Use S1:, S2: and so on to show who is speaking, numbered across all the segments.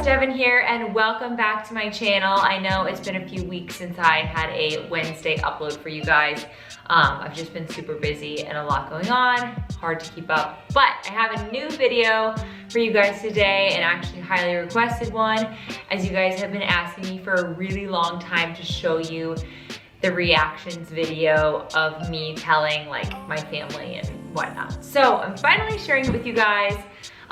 S1: Devon here and welcome back to my channel. I know it's been a few weeks since I had a Wednesday upload for you guys. I've just been super busy and a lot going on, hard to keep up. But I have a new video for you guys today, and actually a highly requested one, as you guys have been asking me for a really long time to show you the reactions video of me telling like my family and whatnot. So I'm finally sharing it with you guys.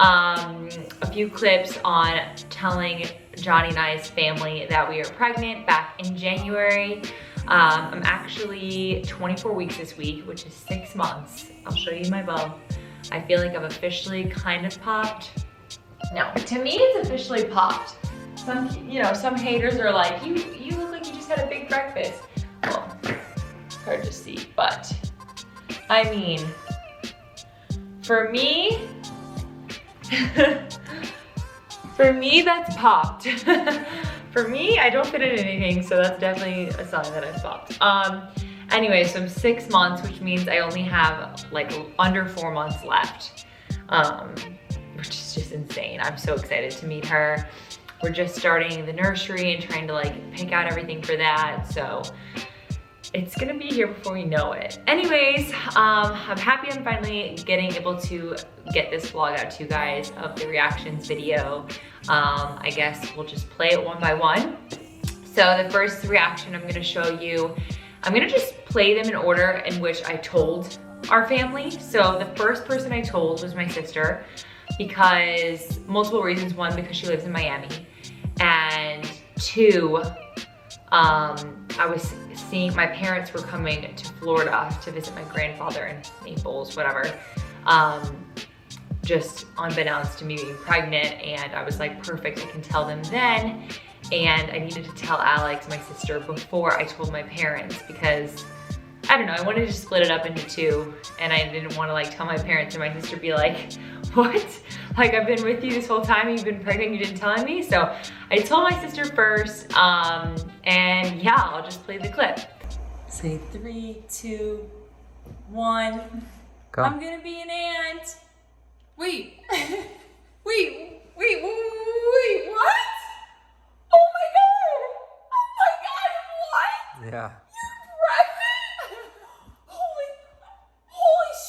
S1: A few clips on telling Johnny and I's family that we are pregnant back in January. I'm actually 24 weeks this week, which is 6 months. I'll show you my bow. I feel like I've officially kind of popped. No, to me it's officially popped. Some haters are like, you look like you just had a big breakfast. Well, it's hard to see, but I mean, for me, that's popped. For me, I don't fit in anything, so that's definitely a sign that I've popped. Anyway, so I'm 6 months, which means I only have like under 4 months left, which is just insane. I'm so excited to meet her. We're just starting the nursery and trying to like pick out everything for that, so it's gonna be here before we know it. Anyways, I'm happy I'm finally able to get this vlog out to you guys of the reactions video. I guess we'll just play it one by one. So the first reaction I'm gonna show you, I'm gonna just play them in order in which I told our family. So the first person I told was my sister, because multiple reasons. One, because she lives in Miami, and two, I was seeing, my parents were coming to Florida to visit my grandfather in Naples, whatever. Just unbeknownst to me being pregnant, and I was like, perfect, I can tell them then. And I needed to tell Alex, my sister, before I told my parents, because I don't know, I wanted to split it up into two, and I didn't want to like tell my parents and my sister be like, what? Like, I've been with you this whole time, you've been pregnant, you didn't tell me? So I told my sister first, and yeah, I'll just play the clip. Say 3, 2, 1.
S2: Go.
S1: I'm gonna be an aunt.
S3: Wait,
S1: Wait, what? Oh my God! Oh my God, what?
S2: Yeah.
S1: You're pregnant? Holy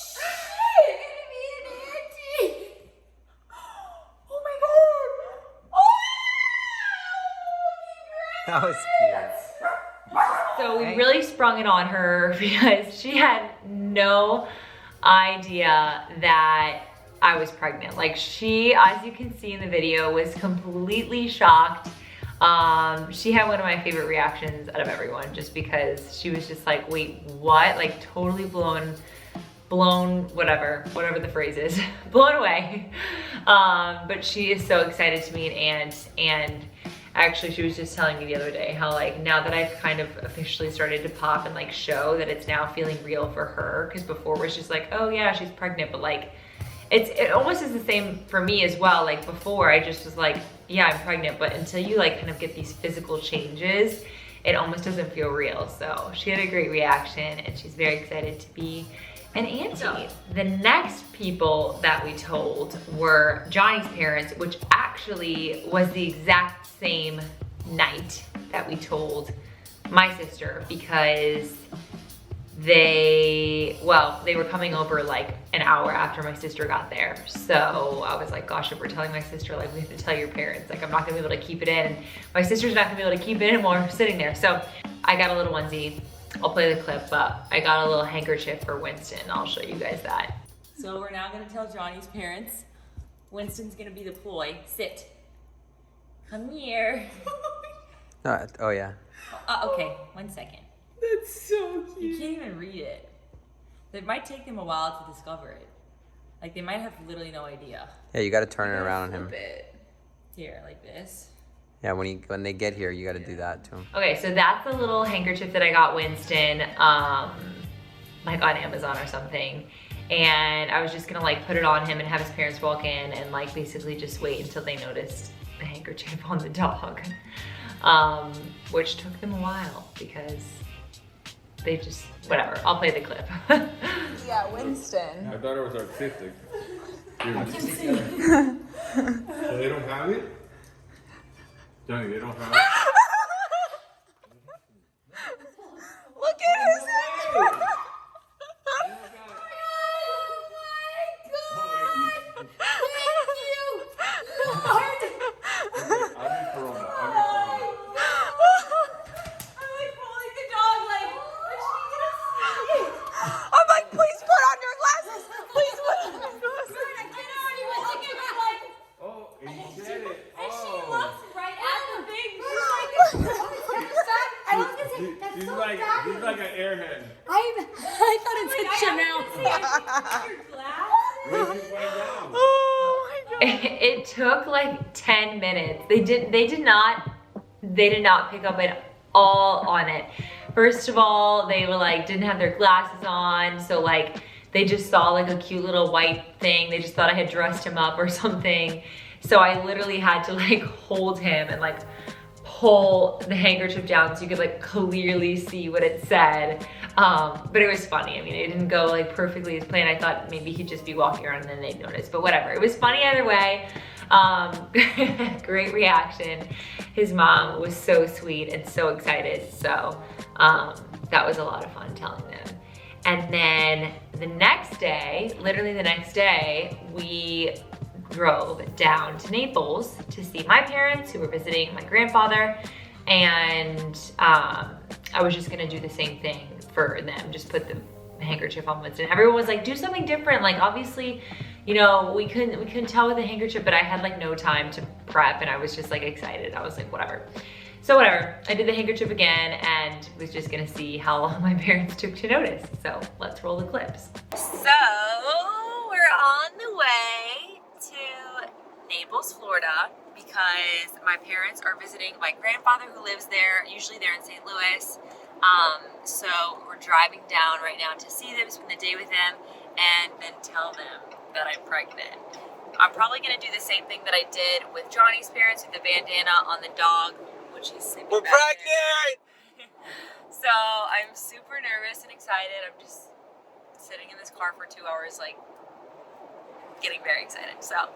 S1: shit! You're gonna be an auntie. Oh my God! Oh!
S2: That was cute.
S1: So we really sprung it on her because she had no idea that I was pregnant. Like, she, as you can see in the video, was completely shocked. She had one of my favorite reactions out of everyone, just because she was just like, wait, what? Like, totally blown, whatever the phrase is, blown away. But she is so excited to meet Aunt, and actually she was just telling me the other day how like now that I've kind of officially started to pop and like show that it's now feeling real for her, because before it was just like, oh yeah, she's pregnant, but like it almost is the same for me as well. Like before I just was like, yeah, I'm pregnant, but until you like kind of get these physical changes, it almost doesn't feel real. So she had a great reaction, and she's very excited to be an auntie. So, the next people that we told were Johnny's parents, which actually was the exact same night that we told my sister, because they were coming over like an hour after my sister got there. So I was like, gosh, if we're telling my sister, like, we have to tell your parents, like, I'm not gonna be able to keep it in. My sister's not gonna be able to keep it in while we're sitting there. So I got a little onesie. I'll play the clip, but I got a little handkerchief for Winston. I'll show you guys that. So we're now gonna tell Johnny's parents. Winston's gonna be the ploy. Sit. Come here.
S2: Oh yeah.
S1: Okay, 1 second.
S3: that's so cute.
S1: You can't even read it. It might take them a while to discover it. Like, they might have literally no idea.
S2: Yeah, you got to turn it around on him.
S1: Flip it. Here, like this.
S2: Yeah, when they get here, you got to do that to him.
S1: Okay, so that's a little handkerchief that I got Winston, like on Amazon or something. And I was just gonna like put it on him and have his parents walk in and like basically just wait until they noticed the handkerchief on the dog. Which took them a while because they just, whatever, I'll play the clip.
S3: Yeah, Winston.
S4: I thought it was artistic. So they don't have it? Don't you don't have
S3: Look at his head. I'm like, please put on your glasses. Please put on your glasses.
S4: Oh, he did it. He's like an airhead.
S5: I thought it said Chanel.
S4: Where's he going down?
S3: Oh my god.
S1: It took like 10 minutes. They did not pick up at all on it. First of all, they were like, didn't have their glasses on. So like, they just saw like a cute little white thing. They just thought I had dressed him up or something. So I literally had to like hold him and like pull the handkerchief down so you could like clearly see what it said. But it was funny. I mean, it didn't go like perfectly as planned. I thought maybe he'd just be walking around and then they'd notice, but whatever. It was funny either way. Great reaction. His mom was so sweet and so excited. So that was a lot of fun telling them. And then the next day, literally the next day, we drove down to Naples to see my parents who were visiting my grandfather. And I was just gonna do the same thing for them, just put the handkerchief on Winston. Everyone was like, do something different. Like obviously, you know, we couldn't tell with the handkerchief, but I had like no time to prep and I was just like excited. I was like, whatever. So whatever, I did the handkerchief again and was just gonna see how long my parents took to notice. So let's roll the clips. So we're on the way to Naples, Florida, because my parents are visiting my grandfather who lives there. Usually they're in St. Louis. So we're driving down right now to see them, spend the day with them, and then tell them that I'm pregnant. I'm probably gonna do the same thing that I did with Johnny's parents with the bandana on the dog, which is sleeping
S2: We're
S1: back there.
S2: pregnant!
S1: So I'm super nervous and excited. I'm just sitting in this car for 2 hours, like getting very excited. So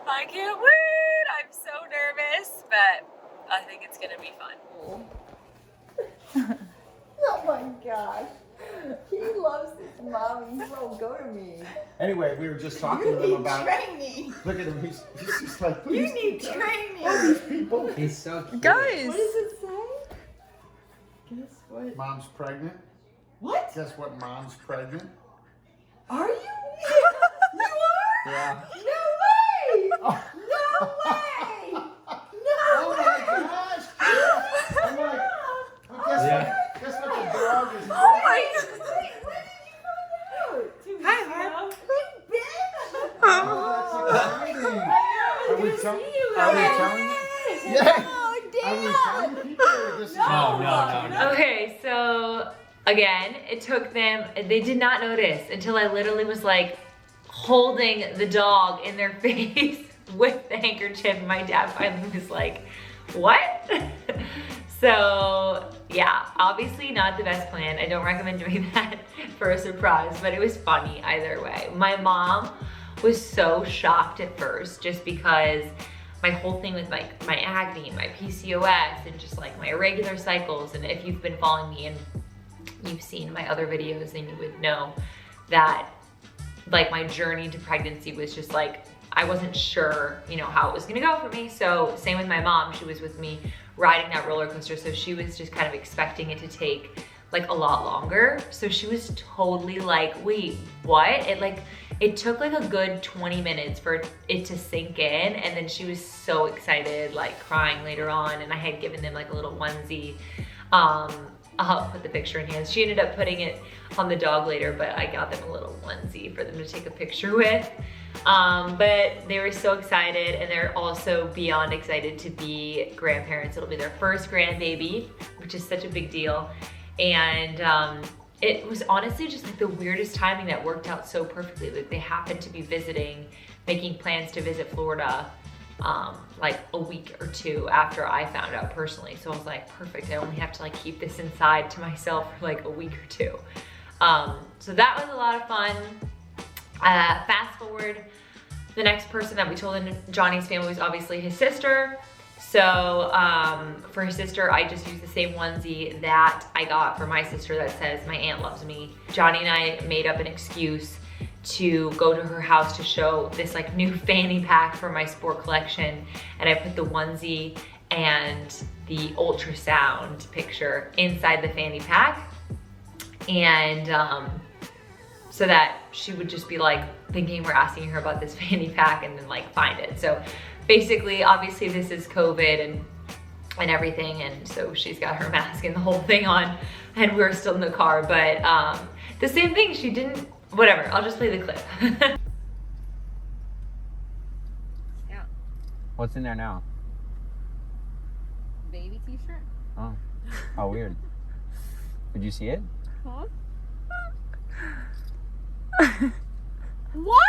S1: I can't wait. I'm so nervous, but I think it's gonna be fun.
S3: Oh my gosh. He loves his mommy. He won't go to me.
S6: Anyway, we were just talking to him about.
S3: training.
S6: Look at him. He's just like,
S3: You
S6: please.
S3: need training.
S6: All these people.
S2: He's so cute.
S3: Guys. What does it say? Guess what?
S6: Mom's pregnant.
S3: What?
S6: Guess what? Mom's pregnant.
S3: Are you? You are?
S6: Yeah.
S3: No way!
S6: Oh,
S3: No way! No
S6: oh my
S3: way!
S6: gosh! I'm like, well, guess
S2: Yeah.
S6: what? Guess what? The dog is.
S3: Oh my god! Wait, when did you find out? Hi, Harp. Hey, Ben!
S6: Oh, that's exciting. Are we telling you? Yeah.
S3: Oh,
S6: Are we
S3: damn!
S6: telling people or this is
S2: No.
S1: Okay, so again, it took them, they did not notice until I literally was like holding the dog in their face with the handkerchief. My dad finally was like, what? So yeah, obviously not the best plan. I don't recommend doing that for a surprise, but it was funny either way. My mom was so shocked at first just because my whole thing with my acne, my PCOS, and just like my irregular cycles. And if you've been following me and you've seen my other videos, then you would know that like my journey to pregnancy was just like, I wasn't sure, you know, how it was gonna go for me. So same with my mom, she was with me riding that roller coaster. So she was just kind of expecting it to take like a lot longer. So she was totally like, wait, what? It took like a good 20 minutes for it to sink in. And then she was so excited, like crying later on. And I had given them like a little onesie. I'll put the picture in here. She ended up putting it on the dog later, but I got them a little onesie for them to take a picture with. But they were so excited, and they're also beyond excited to be grandparents. It'll be their first grandbaby, which is such a big deal. And it was honestly just like the weirdest timing that worked out so perfectly. Like they happened to be visiting, making plans to visit Florida like a week or two after I found out personally. So I was like, perfect, I only have to like keep this inside to myself for like a week or two. So that was a lot of fun. Fast forward, the next person that we told in Johnny's family was obviously his sister. So for her sister, I just used the same onesie that I got for my sister that says, "My aunt loves me." Johnny and I made up an excuse to go to her house to show this like new fanny pack for my sport collection. And I put the onesie and the ultrasound picture inside the fanny pack. And so that she would just be like thinking we're asking her about this fanny pack and then like find it. So basically, obviously this is COVID and everything. And so she's got her mask and the whole thing on and we're still in the car. But the same thing, she didn't, whatever, I'll just play the clip.
S5: Yeah.
S2: What's in there now?
S5: Baby t-shirt.
S2: Oh, how weird. Did you see it?
S5: Huh? What?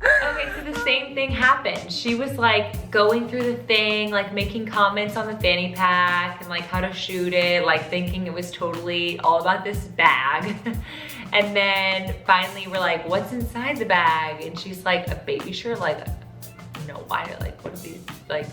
S1: Okay, so the same thing happened. She was like going through the thing, like making comments on the fanny pack and like how to shoot it, like thinking it was totally all about this bag. And then finally we're like, "What's inside the bag?" And she's like, "A baby shirt." Like, no, why? Like, what are these? Like,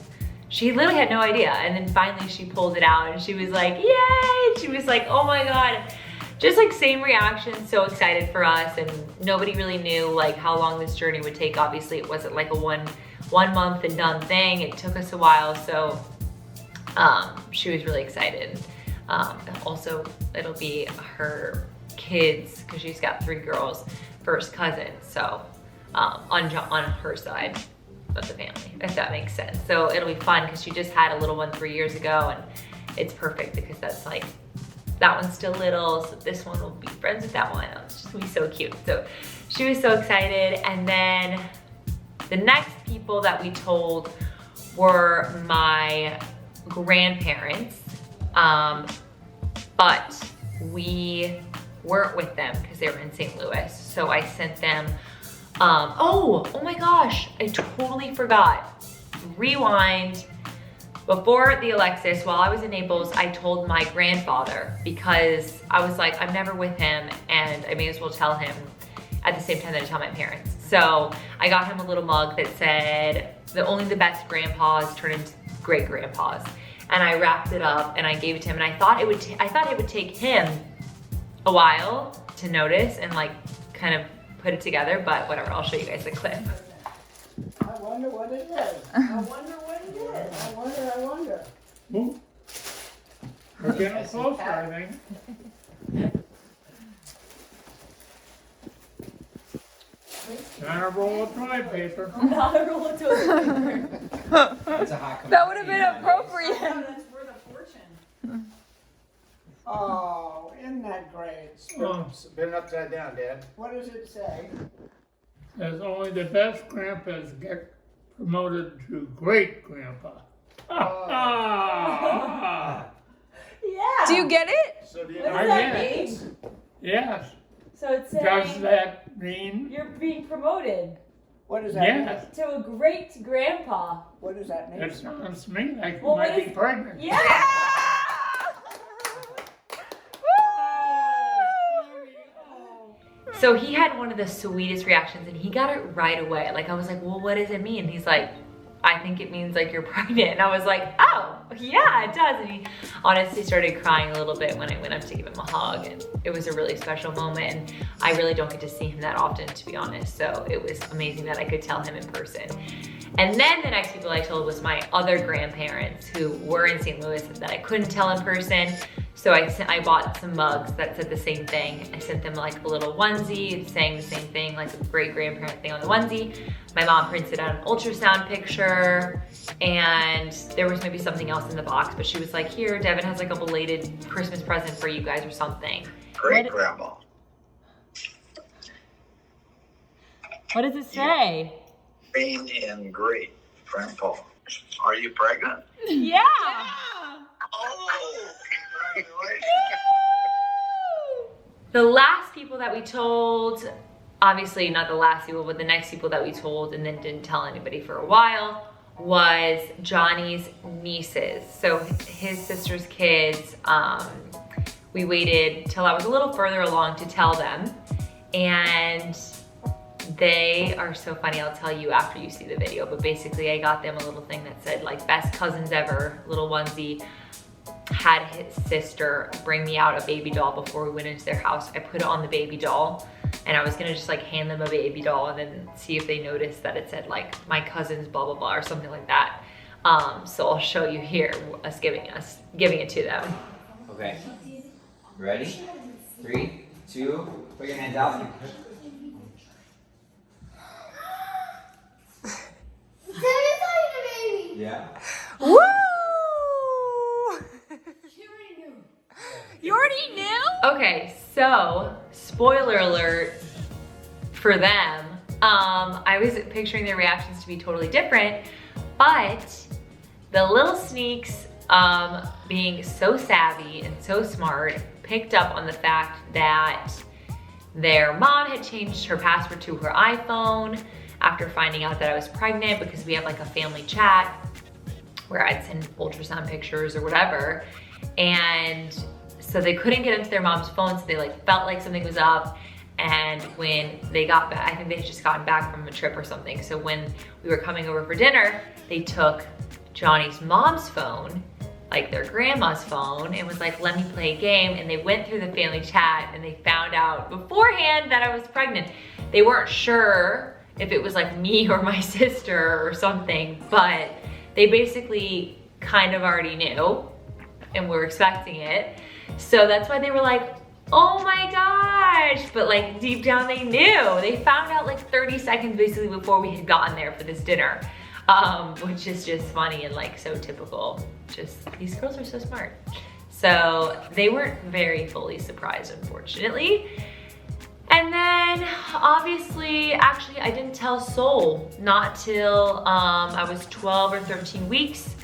S1: she literally had no idea. And then finally she pulled it out and she was like, "Yay!" She was like, "Oh my God." Just like same reaction, so excited for us, and nobody really knew like how long this journey would take. Obviously it wasn't like a one month and done thing. It took us a while, so she was really excited. Also, it'll be her kids, because she's got 3 girls, first cousin, so on her side of the family, if that makes sense. So it'll be fun because she just had a little one 3 years ago, and it's perfect because that's like, that one's still little, so this one will be friends with that one. It's just gonna be so cute. So she was so excited. And then the next people that we told were my grandparents, but we weren't with them because they were in St. Louis. So I sent them, oh my gosh, I totally forgot. Rewind. Before the Alexis, while I was in Naples, I told my grandfather because I was like, I'm never with him and I may as well tell him at the same time that I tell my parents. So I got him a little mug that said, only the best grandpas turn into great grandpas. And I wrapped it up and I gave it to him, and I thought it would take him a while to notice and like kind of put it together, but whatever, I'll show you guys the clip.
S3: I wonder what it is. I wonder what it is. I wonder.
S6: Ooh. We're getting closer, I think. Not a roll of toilet paper.
S3: Not a roll of toilet paper.
S5: That would have been appropriate.
S3: That's worth a fortune. Oh, isn't that great?
S6: Spin it upside down, Dad.
S3: What does it say?
S6: Says only the best grandpas get promoted to great grandpa.
S3: Yeah.
S5: Do you get it?
S6: So do you
S3: What
S6: know
S3: does that
S6: it?
S3: mean?
S6: Yes.
S3: So it's
S6: Does
S3: saying
S6: that mean?
S3: you're being promoted. What does that
S6: Yes.
S3: mean? To a great grandpa. What does that mean?
S6: It sounds to me like you
S3: Well,
S6: might
S3: what
S6: be
S3: is-
S6: pregnant.
S3: Yeah.
S1: So he had one of the sweetest reactions and he got it right away. Like I was like, "Well, what does it mean?" He's like, "I think it means like you're pregnant." And I was like, "Oh, yeah, it does." And he honestly started crying a little bit when I went up to give him a hug, and it was a really special moment. And I really don't get to see him that often, to be honest. So it was amazing that I could tell him in person. And then the next people I told was my other grandparents who were in St. Louis that I couldn't tell in person. So I bought some mugs that said the same thing. I sent them like a little onesie saying the same thing, like a great grandparent thing on the onesie. My mom printed out an ultrasound picture, and there was maybe something else in the box, but she was like, "Here, Devin has like a belated Christmas present for you guys or something."
S7: Great grandma.
S1: What does it say?
S7: Being in great grandpa. Are you pregnant?
S1: Yeah.
S7: Oh, congratulations.
S1: The last people that we told, obviously not the last people, but the next people that we told and then didn't tell anybody for a while, was Johnny's nieces. So his sister's kids, we waited till I was a little further along to tell them. And they are so funny. I'll tell you after you see the video, but basically I got them a little thing that said like best cousins ever, little onesie. Had his sister bring me out a baby doll before we went into their house. I put it on the baby doll and I was gonna just like hand them a baby doll and then see if they noticed that it said like my cousins blah blah blah or something like that. So I'll show you here us giving it to them.
S2: Okay. Ready? 3, 2, put your hands out. Yeah.
S5: Woo! You already knew?
S1: Okay, so spoiler alert for them. I was picturing their reactions to be totally different, but the little sneaks, being so savvy and so smart, picked up on the fact that their mom had changed her password to her iPhone after finding out that I was pregnant, because we have like a family chat where I'd send ultrasound pictures or whatever. And so they couldn't get into their mom's phone, so they like felt like something was up. And when they got back, I think they had just gotten back from a trip or something. So when we were coming over for dinner, they took Johnny's mom's phone, like their grandma's phone, and was like, let me play a game. And they went through the family chat and they found out beforehand that I was pregnant. They weren't sure if it was like me or my sister or something, but they basically kind of already knew and were expecting it. So that's why they were like, oh my gosh, but like deep down they knew. They found out like 30 seconds basically before we had gotten there for this dinner, which is just funny and like so typical. Just, these girls are so smart. So they weren't very fully surprised, unfortunately. And then obviously, actually I didn't tell Sol not till I was 12 or 13 weeks,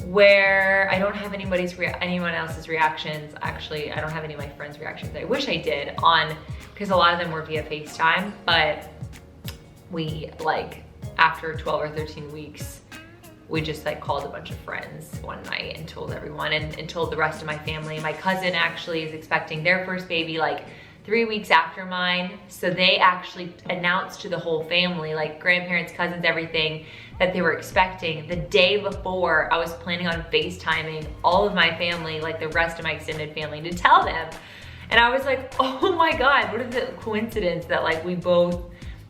S1: where I don't have anyone else's reactions. Actually, I don't have any of my friends' reactions. I wish I did because a lot of them were via FaceTime, but we like, after 12 or 13 weeks, we just like called a bunch of friends one night and told everyone and told the rest of my family. My cousin actually is expecting their first baby like 3 weeks after mine. So they actually announced to the whole family, like grandparents, cousins, everything, that they were expecting. The day before, I was planning on FaceTiming all of my family, like the rest of my extended family, to tell them. And I was like, oh my God, what is the coincidence that like we both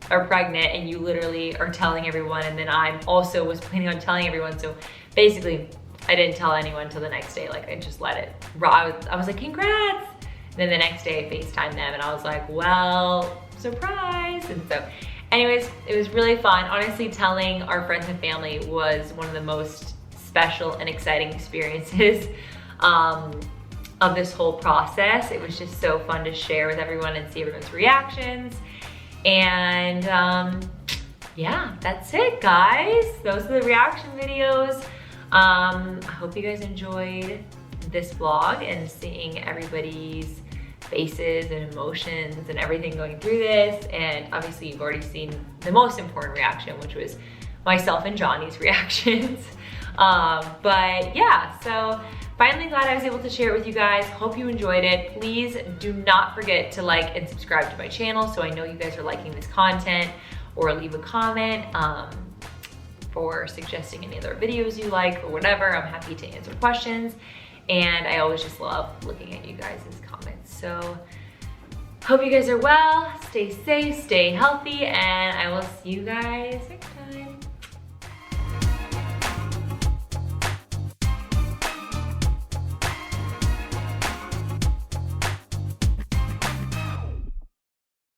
S1: are pregnant and you literally are telling everyone, and then I also was planning on telling everyone. So basically, I didn't tell anyone until the next day. Like I just let it raw. I was like, congrats. And then the next day I FaceTimed them and I was like, well, surprise. And so anyways, it was really fun. Honestly, telling our friends and family was one of the most special and exciting experiences of this whole process. It was just so fun to share with everyone and see everyone's reactions. And yeah, that's it, guys. Those are the reaction videos. I hope you guys enjoyed this vlog and seeing everybody's faces and emotions and everything going through this. And obviously you've already seen the most important reaction, which was myself and Johnny's reactions. But yeah, so finally glad I was able to share it with you guys. Hope you enjoyed it. Please do not forget to like and subscribe to my channel so I know you guys are liking this content, or leave a comment for suggesting any other videos you like or whatever. I'm happy to answer questions. And I always just love looking at you guys' comments. So hope you guys are well, stay safe, stay healthy, and I will see you guys next time.